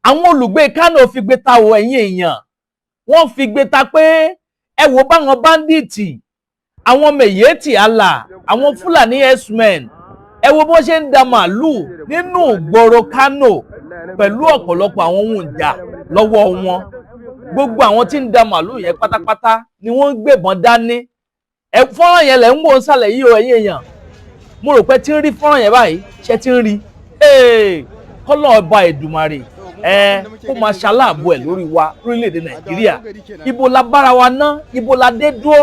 àwọn olùgbé Kánò fi gbé ta o ẹ̀yin èèyàn wọ́n fi gbé ta pé ẹ wò báwọn báńdíìtì àwọn Miyetti Allah àwọn Fúlàní herdsmen ẹ wo bó ṣe ń da màálùú nínú ìgboro Kánò pẹ̀lú ọ̀pọ̀lọpọ̀ àwọn ohun ìjà lọ́wọ́ wọn gbogbo àwọn tí ń da màálùú yẹn pátápátá ni wọ́n ń gbébọn dání ẹ fọ́nrán yẹn lẹ̀ ń wò ń sàlẹ̀ yìí o ẹ̀yin èèyàn mo rò pé tí ń rí fọ́nrán yẹn báyìí ṣe ti ń rí kọ́lọ́ ọba Èdùmàrè kó máa ṣaláàbò ẹ̀ lórí wa lórílẹ̀‐èdè Nàìjíríà ibo la bára wa ná ibo la dé dúró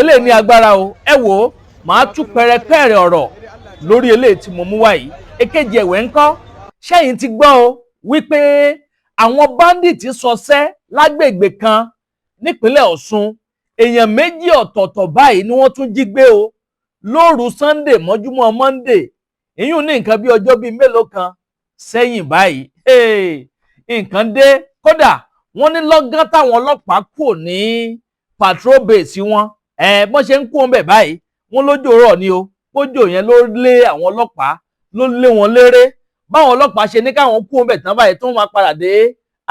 eléyìí ní agbára o ẹ wò ó màá tú pẹrẹpẹrẹ ọ̀rọ̀ lórí eléyìí tí mo mú wá yìí èkejì ẹ̀wẹ̀ ńkọ́ ṣẹ́yìn ti gbọ́ o wípé àwọn báńdíìtì ṣọṣẹ́ lágbègbè kan nípínlẹ̀ Ọ̀ṣun èèyàn méjì ọ̀tọ̀ọ̀tọ̀ báyìí ni wọ́n tún jí gbé o lóru Sunday mọ́júmọ́ Monday èyí ní nǹkan bí ọjọ́ bíi mélòó kan sẹ́yìn báyìí nǹkan dé kódà wọ́n ní lọ́gán táwọn ọlọ́pàá kò ní patrol base wọn bọ́n ṣe ń kú wọn bẹ̀ báyìí wọ́n lójó rọ̀ ni o kójó yẹn ló lé àwọn ọlọ́pàá ló lé wọn léré báwọn ọlọ́pàá ṣe ní káwọn kú wọn bẹ̀ tán báyìí tó máa padà dé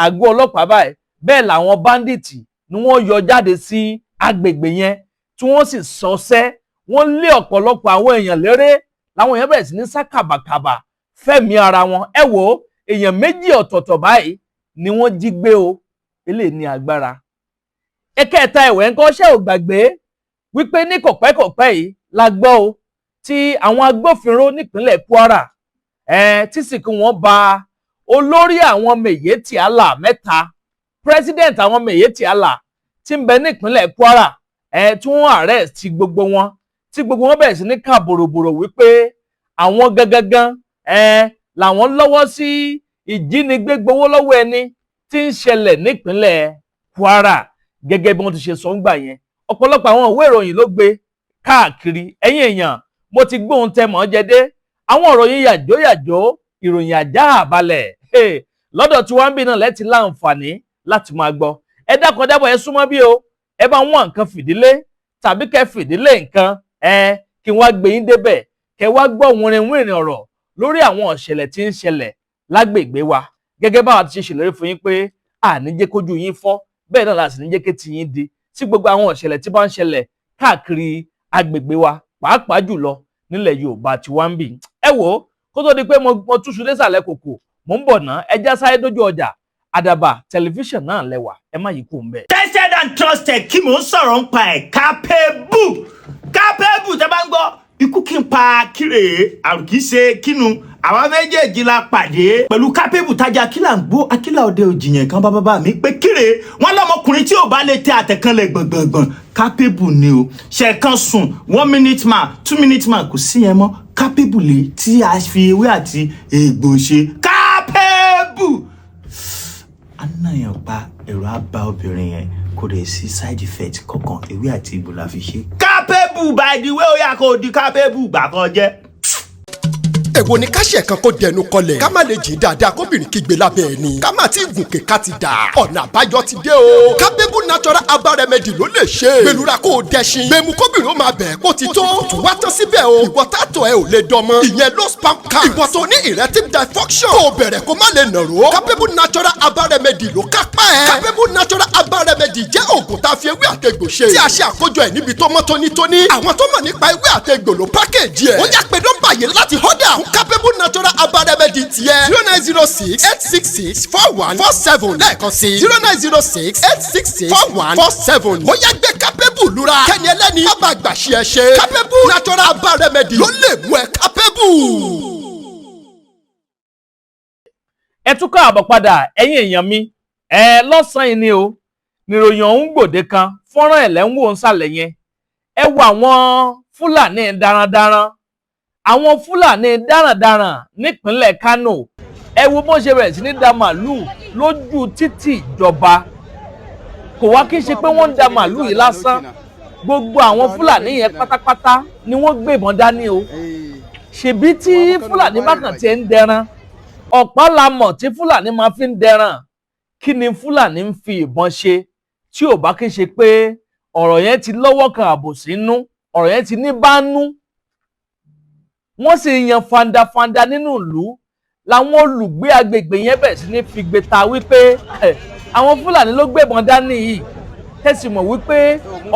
àgọ́ ọlọ́pàá báyìí bẹ́ẹ̀ làwọn báńdíìtì ni wọ́n yọ jáde sí agbègbè yẹn tí wọ́n sì ṣọṣẹ́ wọ́n lé ọ̀pọ̀lọpọ̀ àwọn èèyàn léré làwọn èèyàn bẹ̀rẹ̀ sí ní sá kàbàkàbà fẹ́mi ara wọn ẹ wò ó èèyàn méjì ọ̀tọ̀ọ̀tọ̀ báyìí ni wọ́n jí gbé o eléyìí ní agbára ẹ̀kẹta ẹ̀wẹ̀ ńkọ́ ṣé ò gbàgbé wípé ní kọ̀pẹ́kọ̀pẹ́ yìí la gbọ́ o tí àwọn agbófinró nípínlẹ̀ Kwara tí sì kí wọ́n ba olórí àwọn Miyetti Allah mẹ́ta president àwọn Miyetti Allah tí ń bẹ nípínlẹ̀ Kwara tí wọ́n arrest gbogbo wọn tí gbogbo wọn bẹ̀rẹ̀ sí ní kà bòròbòrò wípé àwọn gangan làwọn lọ́wọ́ sí ìjínigbé gbowó lọ́wọ́ ẹni tí ń ṣẹlẹ̀ nípínlẹ̀ Kwara gẹ́gẹ́ bí wọ́n ti ṣe sọ ń gbà yẹn ọ̀pọ̀lọpọ̀ àwọn ìwé ìròyìn ló gbé káàkiri ẹ̀yin èèyàn mo ti gbóhun tẹ mọ́ jẹdé àwọn ìròyìn yàjóyàjó ìròyìn àjá àbalẹ̀ lọ́dọ̀ tí wọ́n ń bí náà lẹ́tí láǹfààní láti máa gbọ́ ẹ dákun dábọ̀ ẹ súnmọ́ bí o ẹ bá wọn nǹkan fìdílé tàbí kẹ́ fìdílé nǹkan kí wọ́n gbé yín débẹ̀ kẹ́ wá gbọ́ wìnrìnwìnrìn ọ̀rọ̀ lórí àwọn ìṣẹ̀lẹ̀ tí ń ṣẹlẹ̀ lágbègbè wa gẹ́gẹ́ báwa ti ṣe ṣèlérí fún yín pé àní jẹ́ kójú yín fọ́ bẹ́ẹ̀ náà láti ní jẹ́ kí tiyín di sí gbogbo àwọn ìṣẹ̀lẹ̀ tí bá ń ṣẹlẹ̀ káàkiri agbègbè wa pàápàá jùlọ nílẹ̀ Yorùbá tí wọ́n ń bì. ẹ wò ó kó tó di pé mo túṣu désàlẹ̀ kòkò mò ń bọ̀ ná ẹja sáré dójú ọjà Àdàbà tẹlifíṣàn náà lẹ́wà ẹ má yí kú ń bẹ̀. Tested and trusted kí mò ń sọ̀rọ̀ ń pa ẹ̀ Capable tẹ́ bá ń gbọ́ ikú kí n pa kíre àrùn kì í ṣe kínu àwa méjèèjì la pàdé pẹ̀lú Capable tajà akílà ń gbó akílà òde òjìyàn kan bábábá mi pé kíre wọn lọmọkùnrin tí ò bá lè tẹ àtẹ̀kànlẹ̀ gbọ̀ngbọ̀ngbọ̀n Capable ni o ṣẹ̀kan sùn 1 minute man 2 minute man kò sí yẹn mọ́ Capable lè tí a fi ewé àti egbò ṣe Capable anáyàn pa ẹ̀rọ àbá obìnrin yẹn kò dẹ̀ sí side effect kankan ewé àti egbò la fi ṣe Capable by the way ó yà kó di Capable gbà kan jẹ́. èwo ni káṣẹ̀ kan kó dẹnu kọlẹ̀ ká má lè jí dáadáa kóbìnrin kígbe lábẹ́ ẹni ká má tí gùnkè ká ti dà ọ̀nà àbáyọ ti dé o Capable natural herbal remedy ló lè ṣe gbẹlura kó o dẹṣin gbẹmu kóbìnrin ó máa bẹ̀ kó ti tó tún wá tán síbẹ̀ o ìwọ tààtọ̀ ẹ ò lè dánmọ́ ìyẹn low sperm count ìwọ tó ní erectile dysfunction kó o bẹ̀rẹ̀ kó má lè nàró Capable natural herbal remedy ló kápá ẹ̀ Capable natural herbal remedy jẹ́ oògùn tá a fi ewé àtegbò ṣe tí a ṣe àkójọ ẹ̀ níbi tó mọ́ tónítóní àwọn tó mọ̀ nípa ewé àtegbò ló pákéjì ẹ̀ ó yá pé nọ́mbà yìí láti họ́dà Capable natural herbal remedy tiẹ̀ 0906-866-4147 lẹ́ẹ̀kan sí 0906-866-4147 ó yá gbé Capable lura kẹ́ni ẹlẹ́ni má bàa gbà ṣe ẹ ṣe Capable natural herbal remedy ló lè mú ẹ Capable. ẹ tún káàbọ̀ padà ẹ̀yin èèyàn mi lọ́sàn-án yìí ni o níròyìn ọ̀hún gbòde kan fọ́nrán ẹ̀lẹ́wọ̀n nsàlẹ̀ yẹn ẹ wo àwọn Fúlàní darandaran àwọn Fúlàní darandaran nípínlẹ̀ Kánò ẹ wo bó ṣe bẹ̀rẹ̀ sí ní da màálùú lójú títì ìjọba kò wá kí n ṣe pé wọ́n ń da màálùú yìí lásán gbogbo àwọn Fúlàní yẹn pátápátá ni wọ́n gbé ìbọn dání o ṣèbí tí Fúlàní bá kàn ti ń dẹran ọ̀pá la mọ̀ tí Fúlàní máa fi ń dẹran kí ni Fúlàní ń fi ìbọn ṣe tí ò bá kí n ṣe pé ọ̀rọ̀ yẹn ti lọ́wọ́ kan àbòsí nú ọ̀rọ̀ yẹn ti ní bá nú wọ́n sì yan fandafanda nínú ìlú làwọn olùgbé agbègbè yẹn bẹ̀rẹ̀ sí ní fi gbé ta wípé àwọn Fúlàní ló gbébọn dání yìí tẹ̀sí mọ̀ wípé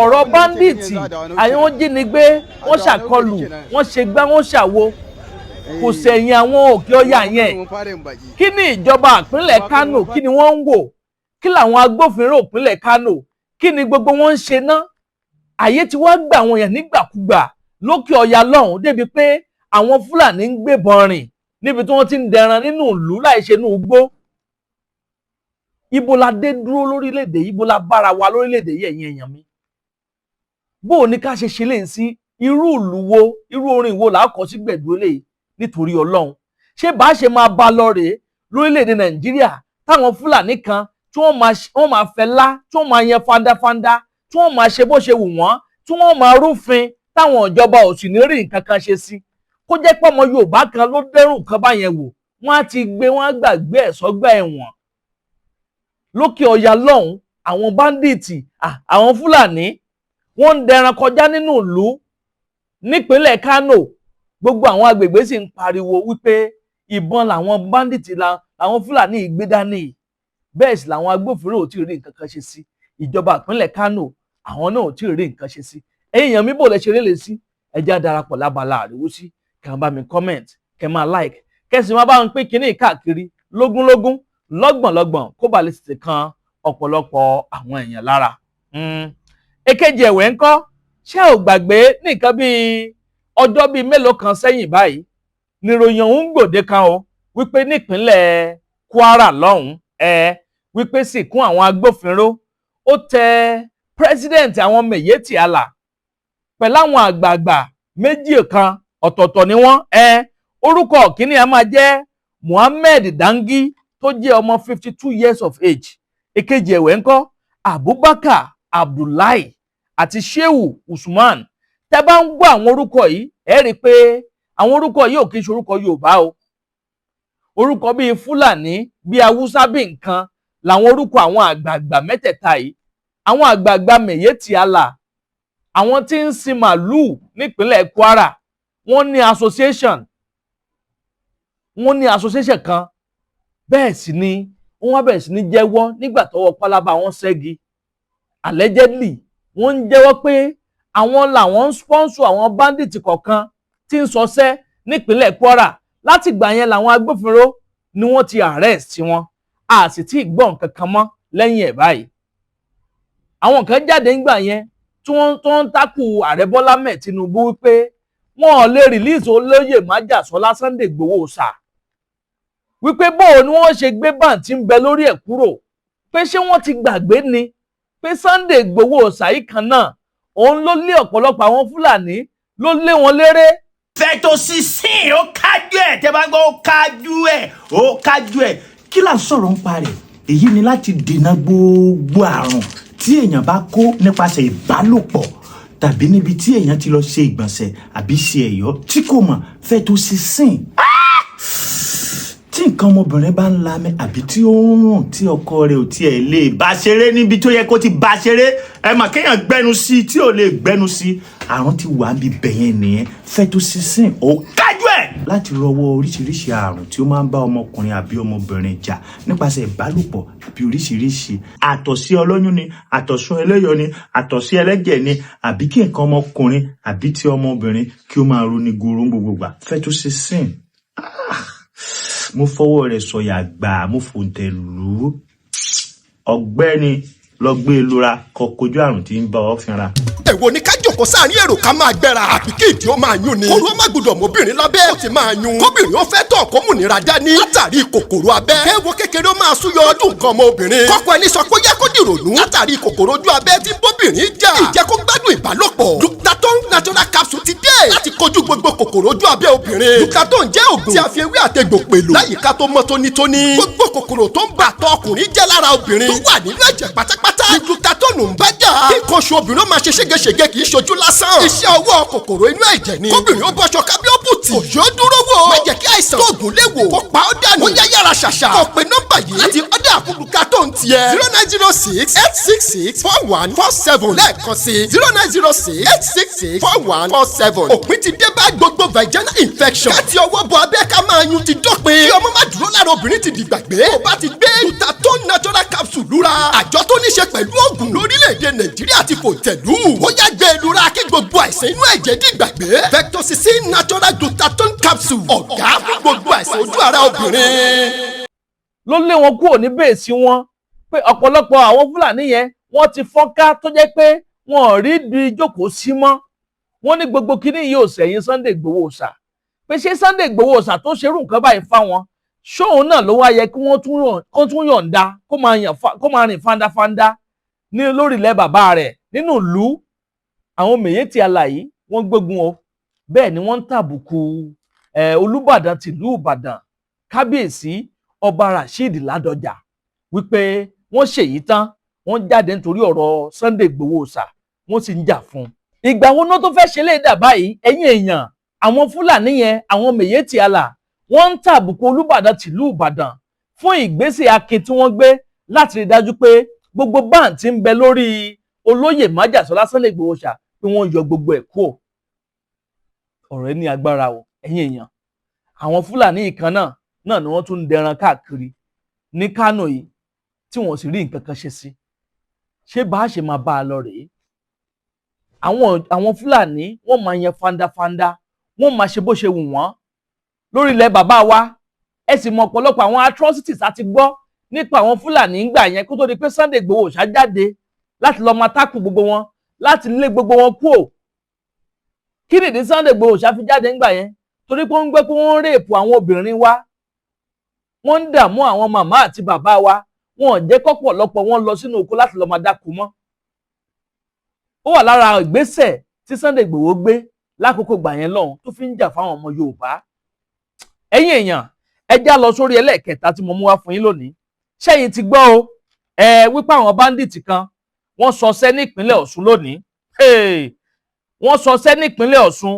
ọ̀rọ̀ báńdíìtì àwọn jínigbé wọ́n ṣàkọlù wọ́n ṣe gbá wọ́n ṣàwo kò sẹ̀yìn àwọn Òkè Ọya yẹn. Kí ni ìjọba ìpínlẹ̀ Kánò kí ni wọ́n ń wò? Kí làwọn agbófinró ìpínlẹ̀ Kánò kí ni gbogbo wọn ń ṣe ná? Àyè tí wọ́n gbà àwọn èèyàn nígbàkúgbà lókè Ọya lọ́hùn débi pé àwọn Fúlàní ń gbébọn rìn níbi tí wọ́n ti ń dẹran nínú ìlú láì ṣe inú igbó. Ibo la dé dúró lórílẹ̀‐èdè yìí, ibo la bára wa lórílẹ̀‐èdè yìí ẹ̀yin èèyàn mi. Bó o ní ká ṣe ṣe lè sí irú ìlú wo irú orin wo là á kọ sí gbẹ̀dú eléyìí nítorí Ọlọ́run. Ṣé bá ṣe máa bá lọ rèé lórílẹ̀‐èdè Nàìjíríà táwọn Fúlàní kan tí wọ́n máa fẹ́ lá tí wọ́n máa yẹn fandafanda tí wọ́n máa ṣe bó ṣe wù wọ́n tí wọ́n máa rúfin táwọn ìjọba ò sì ní rí nǹkan kan ṣe sí. Kó jẹ́ pé ọmọ Yorùbá kan ló dẹ́rù nǹkan báyẹn wò wọ́n á ti gbé wọ́n á gbàgbé ẹ̀ sọ́gbà ẹ̀wọ̀n. Lókè Ọya lọ́hùn àwọn báńdíìtì àwọn Fúlàní wọ́n ń dẹran kọjá nínú ìlú nípínlẹ̀ Kánò gbogbo àwọn agbègbè sì ń pariwo wípé ìbọn làwọn báńdíìtì làwọn Fúlàní gbé dání. Bẹ́ẹ̀ sì làwọn agbófinró ò tí ì rí nǹkan kan ṣe sí. Ìjọba ìpínlẹ̀ Kánò àwọn náà ò tí ì rí nǹkan ṣe sí. Èèyàn mi bò lẹ ṣe rélé sí ẹjẹ́ darapọ̀ lábala àríwó sí kẹ́ máa bá mi comment kẹ́ máa like kẹ́ sì máa bá mi pín kínní káàkiri lógúnlógún lọ́gbọ̀nlọ́gbọ̀n kó ba lè tètè kan ọ̀pọ̀lọpọ̀ àwọn èèyàn lára. Èkejì ẹ̀wẹ̀ ńkọ́ ṣé ò gbàgbé nìkan bíi ọjọ́ bíi mélòó kan sẹ́yìn báyìí níròyìn ọ̀hún gbòde kan o wípé nípínlẹ̀ Kwara lọ́hùn wípé sìnkún àwọn agbófinró ó tẹ pírẹsidẹ̀ntì àwọn Miyetti Allah pẹ̀lú àwọn àgbààgbà méjì kan ọ̀tọ̀ọ̀tọ̀ ni wọ́n orúkọ kìíní a máa jẹ́ Muhammed Dangi tó jẹ́ ọmọ 52 years of age. Èkejì ẹ̀wẹ̀ ńkọ́ Abubakar Abdullahi àti Shehu Usman. Tẹ́ bá ń gbọ́ àwọn orúkọ yìí ẹ rí i pé àwọn orúkọ yìí ò kì í ṣe orúkọ Yorùbá o. Orúkọ bíi Fúlàní bíi Haúsá bíi nǹkan làwọn orúkọ àwọn àgbààgbà mẹ́tẹ̀ẹ̀ta yìí. Àwọn àgbààgbà Miyetti Allah àwọn tí ń sin màlúù nípínlẹ̀ Kwara wọ́n ní association kan. Bẹ́ẹ̀ sì ni wọ́n wá bẹ̀rẹ̀ sí ní jẹ́wọ́ nígbà tọ́wọ́ pálábá wọn ṣẹ́gi. Allegedly wọ́n ń jẹ́wọ́ pé àwọn làwọn ń sponsor àwọn bandits kọ̀ọ̀kan tí ń ṣọṣẹ́ nípínlẹ̀ Kwara. Láti ìgbà yẹn làwọn agbófinró ni wọ́n ti arrest wọn a sì tí ì gbọ́ nǹkan kan mọ́ lẹ́yìn ẹ̀ báyìí. Àwọn kan jáde ńgbà yẹn tí wọ́n ń takù ààrẹ Bọ́lá Ahmed Tinubu wípé wọn ò lè release olóyè Májàsọ́lá Sunday Igboho Òòṣà wípé bóò ni wọ́n ṣe gbé bàǹtí ń bẹ lórí ẹ̀ kúrò pé ṣé wọ́n ti gbàgbé ni pé Sunday Igboho Òòṣà yìí kan náà òun ló lé ọ̀pọ̀lọpọ̀ àwọn Fúlàní ló lé wọn léré. Fẹ́tòsísìn ó kájú ẹ̀ tẹ́ bá gbọ́ ó kájú ẹ̀ kí là ń sọ̀rọ̀ ń parẹ́ èyí ni láti dènà gbogbo àrùn tí èèyàn bá kó nípasẹ̀ ìbálòpọ̀ tàbí níbi tí èèyàn ti lọ ṣe ìgbọ̀nsẹ̀ àbí ṣe ẹ̀yọ́ tí kò mọ̀ Fẹ́tòsísìn. Tí nǹkan ọmọbìnrin bá ń lami àbí tí ó ń rùn tí ọkọ rẹ̀ ò tiẹ̀ lè bá ṣeré níbi tó yẹ kó ti bá ṣeré ẹ mà kéèyàn gbẹnu sí tí ò lè gbẹnu sí àrùn ti wà níbi bẹ̀yẹn nìyẹn Fẹ́tòsísìn ó kájú ẹ̀ láti rọwọ́ oríṣiríṣi àrùn tí ó máa ń bá ọmọkùnrin àbí ọmọbìnrin jà nípasẹ̀ ìbálòpọ̀ àbí oríṣiríṣi àtọ̀sí ọlọ́yún ni àtọ̀sún ẹlẹ́yọ̀ ni àtọ̀sí ẹlẹ́jẹ̀ ni àbí kí nǹkan ọmọkùnrin àbí ti ọmọbìnrin kí ó máa roni goro gbogbo gbà Fẹ́tòsísìn mo fọwọ́ rẹ̀ sọ̀yà gbà mo fòǹtẹ̀ lù ú ọ̀gbẹ́ni lọ gbé e lura kọ kojú àrùn tí ń bá ọ fínra. èwo ni ká jòkó sáàrin èrò ká máa gbẹ́ra àbí kí ìdí ó máa yún ni. kòrò má gbọdọ̀ mọ́bìnrin lábẹ́ ó ti máa yún. kóbìnrin ó fẹ́ tọ̀ kó múnira dání. látàrí kòkòrò abẹ́. kéwo kékeré ó máa súyọ ọdún nǹkan ọmọ obìnrin. kọ́kọ́ ẹni sọ pé ó yẹ kó dìrònú. látàrí kòkòrò ojú abẹ́ tí bóbìnrin jà. ìjẹ́ kó gbádùn ìbálòpọ̀. Glutathione natural capsule ti dé. láti kojú gbogbo kòkòrò ojú abẹ́ obìnrin. Glutathione jẹ́ òògùn tí a fi ewé àtegbò pèlò. láyìíká tó mọ́ tónítóní. gbogbo kòkòrò tó ń bà tọ́ ọkùnrin jẹ́ lára obìnrin. tó wà nínú ẹ̀jẹ̀ pátápátá. ní Glutathione ń bá jà. kí nǹkan oṣù obìnrin ó máa ṣe ségesège kì í ṣojú lásán. iṣẹ́ ọwọ́ kòkòrò inú ẹ̀jẹ̀ ni. kóbìnrin ó bọ́ṣọ kábíọ́bùtì. kò yóò dúró wò. má jẹ́ kí àìsàn tóògùn lè wò. kó pa ọ́ dànù. ó yá yára ṣàṣà. kó pe nọ́mbà yìí. láti ọ́dà Glutathione fóònù tiẹ̀ 0906-866-4147 lẹ́ẹ̀kan sí 0906-866-4147. òpin ti dé bá gbogbo vaginal infection. káti ọwọ́ bọ abẹ́ ká máa yún ti dópin. kí ọmọ má dúró lára obìnrin ti dìgbàgbé. tó bá ti gbé Glutathione natural capsule lura. àjọ tó ní ṣe pẹ̀lú oògùn lórílẹ̀‐èdè Nàìjíríà ti fòǹtẹ̀lù. ó yá gbé e lura kí gbogbo àìsàn inú ẹ̀jẹ̀ dìgbàgbé. Vectocin natural Glutathione capsule ọ̀gá fún gbogbo àìsàn ojú ara obìnrin. ló lé wọn kúrò ní bẹ́ẹ̀sì wọn pé ọ̀pọ̀lọpọ̀ àwọn Fúlàní yẹn wọ́n ti fọ́nká tó jẹ́ pé wọn ò rí di jókòó sí mọ́. wọ́n ní gbogbo kíní yìí ò sẹ̀yìn Sunday Igboho Òòṣà pé ṣé Sunday Igboho Òòṣà tó ṣerú nǹkan báyìí fáwọn ṣóun náà ló wá yẹ kí wọ́n tún yọ̀ǹda kó máa rìn fandafanda ní lórí ilẹ̀ bàbá rẹ̀ nínú ìlú. àwọn Miyetti Allah yìí wọ́n gbógun o bẹ́ẹ̀ ni wọ́n ń tàbùkù Olúbàdàn tìlú Ìbàdàn kábíyèsí ọba Rasheed Ládọjà wípé wọ́n ṣèyí tán wọ́n jáde nítorí ọ̀rọ̀ Sunday Igboho Òòṣà wọ́n sì ń jà fún un. ìgbà wo náà tó fẹ́ ṣe lè dà báyìí ẹ̀yin èèyàn àwọn Fúlàní yẹn àwọn Miyetti Allah wọ́n ń tàbùkù Olúbàdàn tìlú Ìbàdàn fún ìgbésẹ̀ akin tí wọ́n gbé láti rí dájú pé gbogbo báǹtì ń bẹ lórí olóyè Májàsọ́lá Sunday Igboho Òòṣà pé wọ́n yọ gbogbo ẹ̀ kúrò. ọ̀rọ̀ ní agbára o ẹ̀yin èèyàn àwọn Fúlàní ìkan náà ni wọ́n tún ń dẹran káàkiri ní Kánò yìí tí wọ́n sì rí nǹkan kan ṣe sí. ṣé bá a ṣe máa bá a lọ rèé? àwọn Fúlàní wọ́n máa yan fandafanda wọ́n máa ṣe bó ṣe wù wọ́n lórí ilẹ̀ bàbá wa. ẹ sì mọ ọ̀pọ̀lọpọ̀ àwọn atrocities àti gbọ́ nípa àwọn Fúlàní ńgbà yẹn kó tó di pé Sunday Igboho Òòṣà jáde láti lọ́ọ́ máa tákù gbogbo wọn láti lé gbogbo wọn kúò. kí nìdí Sunday Igboho Òòṣà fi jáde ńgbà yẹn? torí pé wọ́n ń gbé pé wọ́n ń rèèpù àwọn obìnrin wa, wọ́n ń dààmú àwọn màmá àti bàbá wa, wọn ò jẹ́ kọ́pọ̀lọpọ̀ wọn lọ sínú oko láti lọ́ọ́ máa dáko mọ́. ó wà lára ìgbésẹ̀ tí Sunday Igboho gbé lákòókò gbà yẹn lọ́hùn tó fi ń jà fáwọn ọmọ Yorùbá. ẹ̀yin èèyàn ẹ já lọ sórí ẹlẹ́ẹ̀kẹta tí mo mú wá fún yín lónìí. ṣẹ́yìn ti gbọ́ o wípé àwọn báńdíìtì kan wọ́n ṣọṣẹ́ nípínlẹ̀ Ọ̀ṣun lónìí. wọ́n ṣọṣẹ́ nípínlẹ̀ Ọ̀ṣun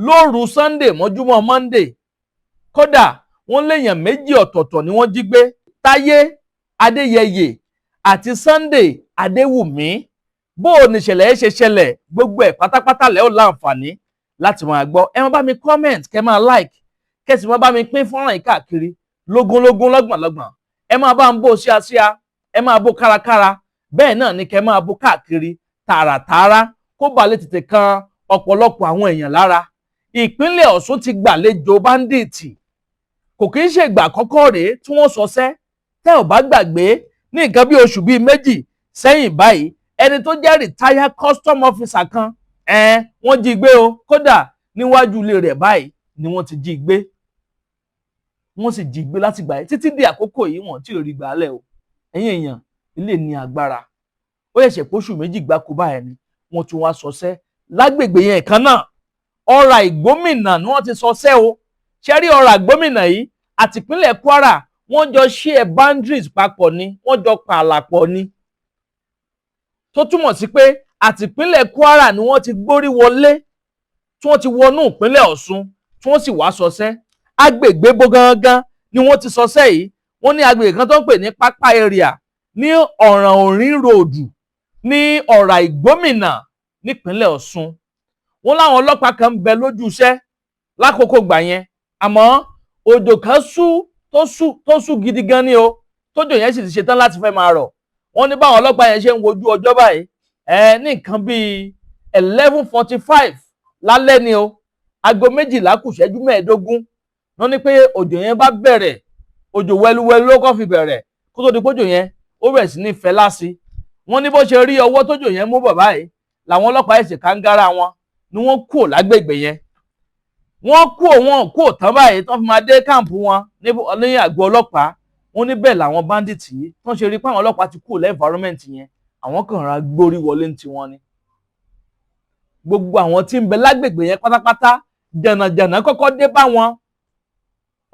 lóru Sunday mọ́júmọ́ Monday. kódà wọ́n léèyàn méjì ọ̀tọ̀ọ̀tọ̀ ni wọ́n jí gbé. Táyé Adéyẹyè àti Sunday Adéwùmí. bó o ní ìṣẹ̀lẹ̀ ẹ ṣe ṣẹlẹ̀ gbogbo ẹ̀ pátápátá lẹ́ ò láǹfààní láti máa gbọ́. ẹ máa bá mi comment kẹ́ máa like kẹ́sì máa bá mi pín fọ́nrán yìí káàkiri lógúnlógún lọ́gbọ̀nlọ́gbọ̀n. ẹ máa bá ń bó síasíá ẹ máa bó kárakára bẹ́ẹ̀ náà ni kẹ́ máa bó káàkiri tààràtààrà kó ba lè tètè kan ọ̀pọ̀lọpọ̀ àwọn èèyàn lára. ìpínlẹ̀ Ọ̀ṣun ti gbàlejò báńdíìtì kò kì í ṣe ìgbà àkọ́kọ́ rèé tí wọ́n ṣọṣẹ́. tẹ́ ò bá gbàgbé ní nǹkan bí oṣù bíi méjì sẹ́yìn báyìí ẹni tó jẹ́ retired custom officer kan wọ́n jí gbé o. kódà níwájú ilé rẹ̀ báyìí ni wọ́n ti jí gbé. wọ́n sì jí gbé láti gbà yẹn títí di àkókò yìí wọ́n tí ò rí gbàálẹ̀ o. ẹ̀yin èèyàn ilé ní agbára. ó ṣẹ̀ṣẹ̀ póṣù méjì gbáko báyẹn ni wọ́n tún wá ṣọṣẹ́ lágbègbè yẹn kan náà. ọ̀rà Ìgbómìnà ni wọ́n ti ṣọṣẹ́ o. ṣe rí ọ̀rà Ìgbómìnà yìí àtìpínlẹ̀ Kwara wọ́n jọ share boundaries papọ̀ ni wọ́n jọ pààlà pọ̀ ni. tó túmọ̀ sí pé àtìpínlẹ̀ Kwara ni wọ́n ti gbórí wọlé tí wọ́n ti wọnú ìpínlẹ̀ Ọ̀ṣun tí wọ́n sì wá ṣọṣẹ́. agbègbè bó gangan ni wọ́n ti ṣọṣẹ́ yìí. wọ́n ní agbègbè kan tó ń pè ní Pápá area ní Ọ̀ràn Òrín road ní ọ̀rà Ìgbómìnà nípínlẹ̀ Ọ̀ṣun. wọ́n láwọn ọlọ́pàá kan ń bẹ lójú iṣẹ́ lákòókò gbà yẹn àmọ́ òjò kan tó sú gidi gan ni o tójò yẹn sì ti ṣetán láti fẹ́ máa rọ̀. wọ́n ní báwọn ọlọ́pàá yẹn ṣe ń wojú ọjọ́ báyìí ní nǹkan bíi 11:45 lálẹ́ ni o aago 12 kù ìṣẹ́jú 15 wọ́n ní pé òjò yẹn bá bẹ̀rẹ̀ òjò wẹluwẹlu ló kọ́ fi bẹ̀rẹ̀ kó tó di pójò yẹn ó bẹ̀rẹ̀ sí ní fẹ́ lási. wọ́n ní bó ṣe rí ọwọ́ tójò yẹn mú bàbá yìí làwọn ọlọ́pàá ẹ̀sìn kàńgára wọn ni wọ́n kúrò lágbègbè yẹn. wọ́n kúrò tán báyìí tán fi máa dé káàmpù wọn ní àgọ́ ọlọ́pàá. wọ́n ní bẹ́ẹ̀ làwọn bandits yìí tán ṣe rí pé àwọn ọlọ́pàá ti kúrò lẹ́nfàrọ́mẹ̀ntì yẹn àwọn kan ra gbórí wọlé ní tiwọn ni. gbogbo àwọn tí ń bẹ lágbègbè yẹn pátápátá jànàjànà kọ́kọ́ dé bá wọn.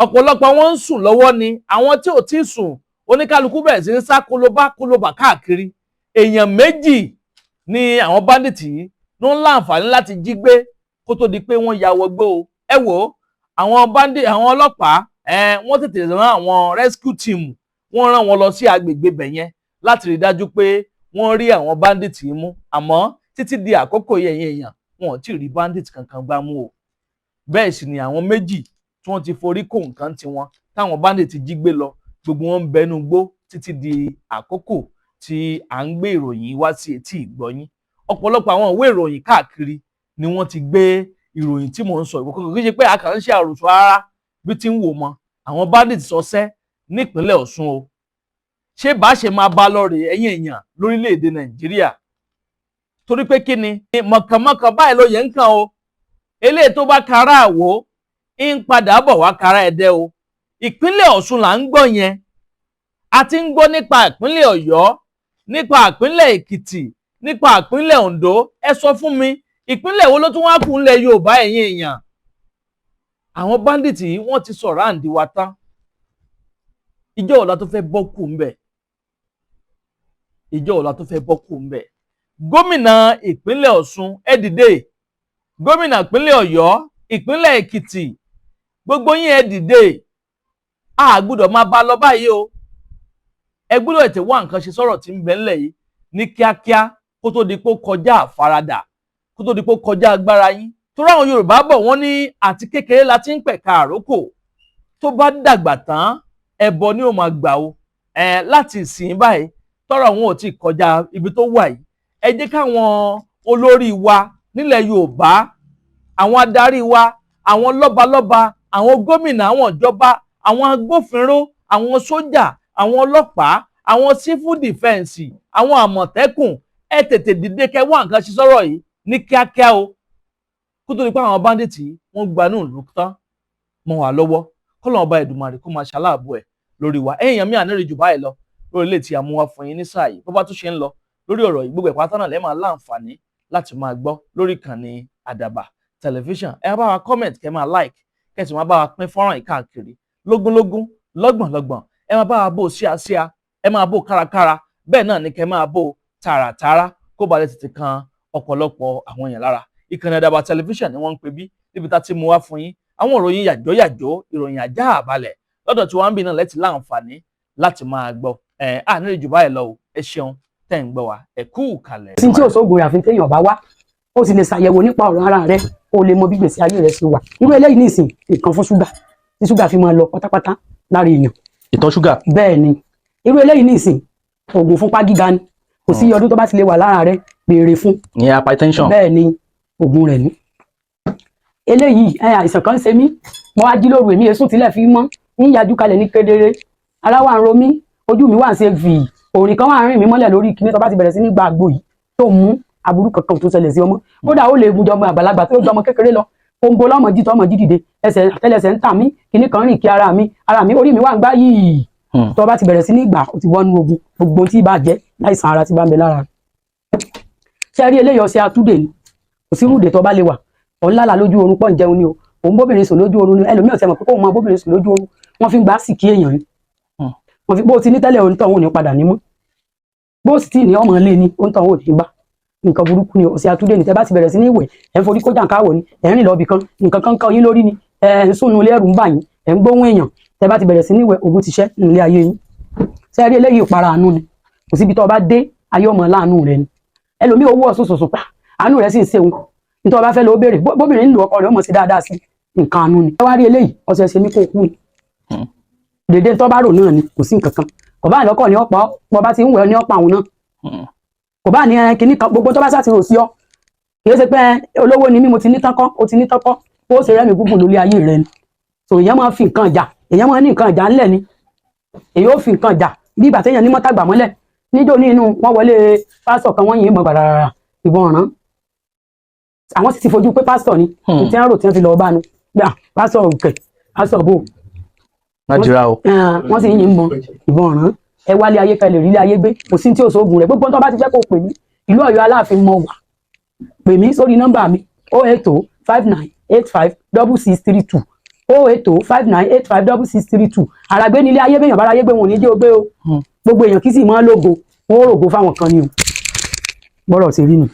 ọ̀pọ̀lọpọ̀ wọn ń sùn lọ́wọ́ ni àwọn tí ò tí ì sùn oníkálukú bẹ̀rẹ̀ sí ń sá kólóbá káàkiri. èèyàn méjì ni àwọn bandits yìí ló ń láǹfààní láti jí gbé kó tó di pé wọ́n ya wọgbó o. ẹ wò ó àwọn ọlọ́pàá wọ́n tètè rán àwọn rescue team wọ́n rán wọn lọ sí agbègbè bẹ̀ yẹn láti rí dájú pé wọ́n rí àwọn bandit yìí mú àmọ́ títí di àkókò yẹn èèyàn wọn ò tí ì rí bandit kankan gbá mú o. Bẹ́ẹ̀ sì ni àwọn méjì tí wọ́n ti forí kó nǹkan tiwọn táwọn bandit ti jí gbé lọ gbogbo wọn ń bẹnu gbó títí di àkókò tí à ń gbé ìròyìn wá sí etí ìgbọ́yín. Ọ̀pọ̀lọpọ̀ àwọn ìwé ìròyìn káàkiri ni wọ́n ti gbé ìròyìn tí mò ń sọ ìwòkòkò kì í ṣe pé a kàn ń ṣe àròsọ rárá bí ti ń wò mọ́ àwọn bandit ṣọṣẹ́ nípínlẹ̀ Ọ̀ṣun o. Ṣé bá ṣe máa bá lọ rèé ẹ̀yin èèyàn lórílẹ̀‐èdè Nàìjíríà torí pé kí ni mọ̀kànmọ́kàn báyìí ló yẹ ń kàn o eléyìí tó bá kara àwò ń padà bọ̀ wá kara ẹ̀dẹ́ o. Ìpínlẹ̀ Ọ̀ṣun là ń gbọ́ yẹn a ti ń gbọ́ nípa ìpínlẹ̀ Ọ̀yọ́ nípa ìpínlẹ̀ Èkìtì nípa ìpínlẹ̀ Oǹdó ẹ sọ fún mi ìpínlẹ̀ wo ló tún wá kù ńlẹ̀ Yorùbá ẹ̀yin èèyàn. Àwọn bandit yìí wọ́n ti sọ̀rọ̀ àǹdí wa tán ìjọ ọ̀la tó fẹ́ bọ́ kù ńbẹ̀ ìjọ ọ̀la tó fẹ́ bọ́ kù ńbẹ̀. Gómìnà ìpínlẹ̀ Ọ̀ṣun ẹ dìde gómìnà ìpínlẹ̀ Ọ̀yọ́ ìpínlẹ̀ Èkìtì gbogbo yín ẹ dìde a gbọ́dọ̀ máa bá lọ báyìí o. Ẹ gbọ́dọ̀ ètè wá nǹkan ṣe sọ̀rọ̀ tí ń bẹ ńlẹ̀ yìí ní kíákíá kó tó di pé ó kọjá àfaradà kó tó di pé ó kọjá agbára yín. Torí àwọn Yorùbá bọ̀ wọ́n ní àti kékeré la ti ń pẹ̀ka àrókò tó bá dàgbà tán ẹbọ ni ó máa gbà o. Láti ìsìn báyìí tọ́rọ̀ wọn ò tí ì kọjá ibi tó wà yìí ẹ jẹ́ káwọn olórí wa nílẹ̀ Yorùbá àwọn adarí wa àwọn lọ́balọ́ba àwọn gómìnà àwọn ìjọba àwọn agbófinró àwọn sójà àwọn ọlọ́pàá àwọn civil defence àwọn àmọ̀tẹ́kùn ẹ tètè dìde kẹ́ wá nǹkan ṣe sọ́rọ̀ yìí ní kíákíá o kó tó di pé àwọn bandits wọ́n gbanú ìlú tán mọ́ wa lọ́wọ́ kọ́lọ́n ọba Èdùmàrè kó máa ṣaláàbò ẹ̀ lórí wa èèyàn mi àníri jù báyìí lọ lórí ilé tí a mú wá fún yín ní sáà yìí bó bá tún ṣe ń lọ lórí ọ̀rọ̀ yìí gbogbo ìpátá náà lẹ́ẹ̀ máa láǹfààní láti máa gbọ́ lórí ìkànnì Àdàbà tẹlifíṣàn ẹ bá wa comment kẹ́ máa like kẹ́ sì máa bá wa pín fọ́nrán yìí káàkiri lógúnlógún lọ́gbọ̀nlọ́gbọ̀n ẹ máa bá wa bò síasíá ẹ máa bò kárakára bẹ́ẹ̀ náà ni kẹ́ máa bò tààràtààrà kó ba lè tètè kan ọ̀pọ̀lọpọ̀ àwọn èèyàn lára ìkànnì Àdàbà tẹlifíṣàn ni wọ́n ń pè bí níbi tá ti mú wá fún yín àwọn ìròyìn yàjóyàjó ìròyìn ajá àbálẹ̀ lọ́dọ̀ tí wọ́n ń bì náà lẹ́tì láǹfààní láti máa gbọ́ àníri jù báyìí lọ o ẹ ṣeun tẹ́ ń gbọ́ wa ẹ kú kalẹ̀. tí tí òṣogbo àfi téèyàn bá wá ó sì lè ṣàyẹ̀wò nípa ọ̀rọ̀ ara rẹ ó lè mọ bí gbèsè ayé rẹ ṣe wà irú eléyìí nìsín nǹkan fún ṣúgà tí ṣúgà fi máa lọ pátápátá lára èèyàn. ìtọ̀ ṣúgà. bẹ́ẹ̀ ni irú eléyìí nìsín oògùn fúnpá gíga ni kò sí ọdún tó bá ti lè wà lára rẹ béèrè fún. ní hypertension. bẹ́ẹ̀ ni oògùn rẹ̀ ní. eléyìí àìsàn kan ṣe mí mo wá jí lóru èmi èsùn tilẹ̀ fi mọ́ ń yájú kalẹ̀ ní kedere ara wà ń ro mí ojú mi wà ń ṣe fì òrìn kan wà ń rìn mí mọ́lẹ̀ lórí kíní tó bá ti bẹ̀rẹ̀ sí ní gba àgbo yìí tó mú aburú kankan tó ṣẹlẹ̀ sí ọmọ kódà ó lè gunjọ ọmọ àgbàlagbà tó jọ ọmọ kékeré lọ kóńgó lọ́mọ jí tó ọmọ jí dìde ẹsẹ̀ àtẹ́lẹsẹ̀ ń tà mí kíní kan rìn kí ara mi orí mi wà ń gbá yìí tó bá ti bẹ̀rẹ̀ sí ní gbà ó ti wọnú ogun gbogbo tí bá jẹ́ láìsàn ara tí bá ń bẹ lára ṣe rí eléyìí ọṣẹ atúndè ni kò sí rúdè tó bá lè wà ọ̀nlálà lójú oorun pọ̀ ń jẹun ni o òun bóbìnrin sùn lójú oorun ni ẹlòmíì ọ̀sẹ̀ mọ̀ pé kóun máa bóbìnrin sùn lójú oorun wọ́n fi ń gbà síkì èèyàn ni wọ́n fi bó ti ní tẹ́lẹ̀ onítọ̀ òun ò ní padà ní mọ́ bó sì tí ní ọmọ ilé ni onítọ̀ òun ò ní gbà nǹkan burúkú ni ọ̀sẹ̀ àtúndé ni tẹ́ bá ti bẹ̀rẹ̀ sí ní ìwẹ̀ ẹ̀ ń forí kó jàǹkáwọ̀ ni ẹ̀ ń rìn lọ́ọ̀bì kan nǹkan kan kan yín lórí ni ẹ̀ ń sùn nílé ẹ̀rù ń bà yín ẹ̀ ń gbóhùn èèyàn tẹ́ bá ti bẹ̀rẹ̀ sí ní ìwẹ̀ ogun ti ṣẹ́ nílé ayé yín ṣe rí eléyìí ìpara àánú ni kò síbi tó bá dé ayé ọmọ láàánú rẹ ni ẹlòmíì owó ọ̀sùn sòsò pa àánú rẹ sì ń ṣeun nítorí bá fẹ́ lọ béèrè bóbìnrin ń lo ọkọ rẹ̀ ọmọ sí dáadáa sí nǹkan àánú ni ẹ wá rí eléyìí ọ̀sẹ̀ ṣe mí kó kú ni dèdè tó bá rò náà ni kò sí nǹkan kan kò bá lọ́kọ̀ ní ọ̀pá ọ̀pọ̀ bá ti ń wẹ̀ ní ọ̀pá àwọn náà kò bá ní kinní kan gbogbo tó bá sá ti rò sí ọ kì í ṣe pé olówó ni mí mo ti ní tánkọ́ o ti ní tánkọ́ ó ṣe rẹ́mi gúngùn lórí ayé rẹ ni so èèyàn máa fi nǹkan jà èèyàn máa ní nǹkan jà ńlẹ̀ ni èèyàn ó fi nǹkan jà bí ìgbà téèyàn ní mọ́tàgbà mọ́lẹ̀ níjó ní inú wọn wọlé pásítọ̀ kan wọ́n yìn mọ́ gbàràrà ìbọn ọ̀ràn àwọn sì ti fojú pé pásítọ̀ ni tí wọ́n rò tí wọ́n fi lọ bá nu gbà pásítọ̀ òkè pásítọ̀ bò wọ́n sì yìn mọ́ ìbọn ọ̀ràn ẹ wálé ayé kalẹ̀ rí ilé ayé gbé kò sí tí ò sóògùn rẹ̀ gbogbo tó bá ti fẹ́ kó pè mí ìlú Ọ̀yọ́ Aláàfin mọ wà pè mí sórí nọ́mbà mi 08059856632 08059856632 àràgbé nílé ayé béèyàn bára ayé gbé wọn ò ní jẹ́ ogbé o gbogbo èèyàn kì í sì mọ́ lógo wọn ó rògo fáwọn kan ni o bọ́rọ̀ ṣe rí ni.